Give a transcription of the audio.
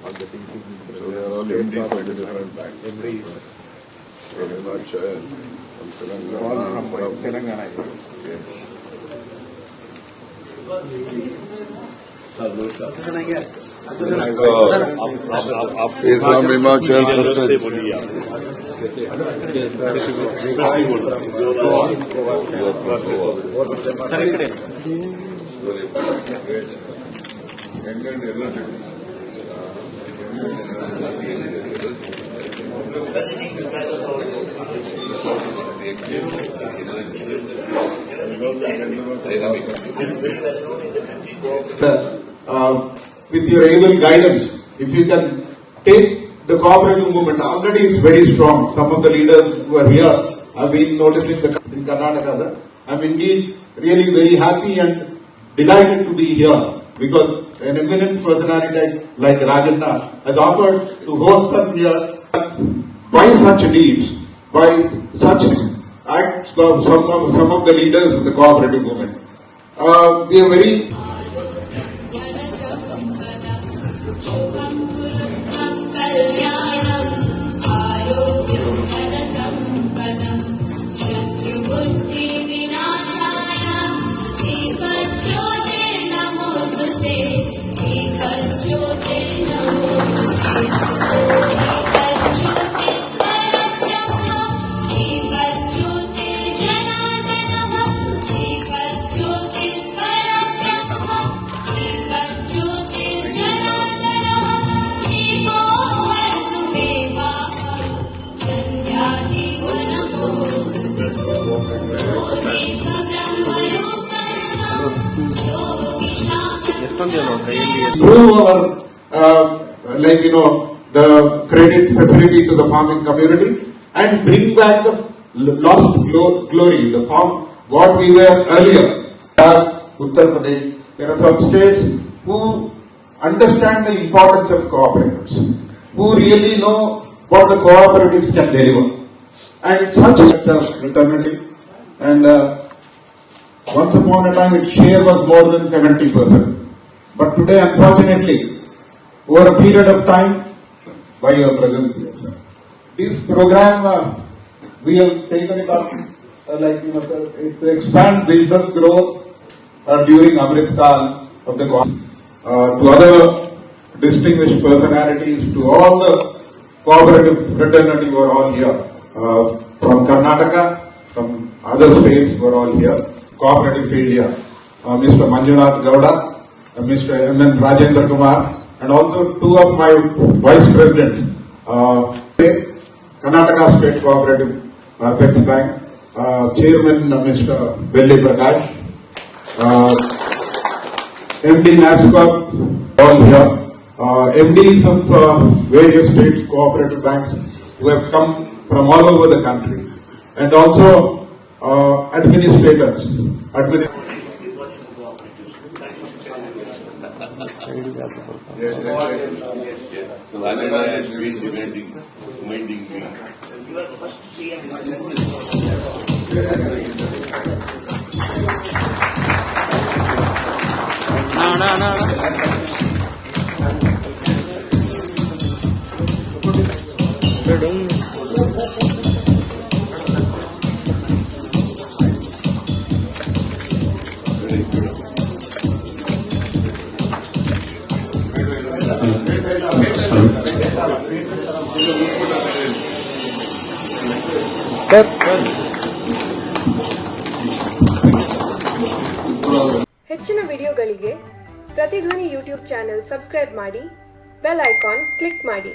So they are all MDs of the different banks. Very much from Telangana. All from Telangana. Yes. He's from Himachal Pradesh. With your able guidance, if you can take the cooperative movement, already it's very strong. Some of the leaders who are here have been noticing in Karnataka. I'm indeed really very happy and delighted to be here because an eminent personality like Rajanna has offered to host us here by such deeds, by such acts of some of the leaders of the cooperative movement. We are very improve our, the credit facility to the farming community and bring back the lost glory, the farm, what we were earlier. Uttar Pradesh, there are some states who understand the importance of cooperatives, who really know what the cooperatives can deliver. And such alternative. And once upon a time, its share was more than 70%. But today, unfortunately, over a period of time, by your presence here, sir, this program we have taken it up to expand business growth during Amrit Kaal of the government. To other distinguished personalities, to all the cooperative fraternity who are all here, from Karnataka, from other states who are all here, cooperative field here, Mr. Manjunath Gowda, Mr. M Rajendra Kumar, and also two of my vice presidents, Karnataka State Cooperative Pex Bank, Chairman Mr. Belli Prakash, MD NASCOP, all here, MDs of various states cooperative banks who have come from all over the country, and also administrators. Yes. So Rajanna has been demanding me. You are the first CM. ಹೆಚ್ಚಿನ ವಿಡಿಯೋಗಳಿಗೆ ಪ್ರತಿಧ್ವನಿ YouTube channel subscribe ಮಾಡಿ, bell icon click ಮಾಡಿ.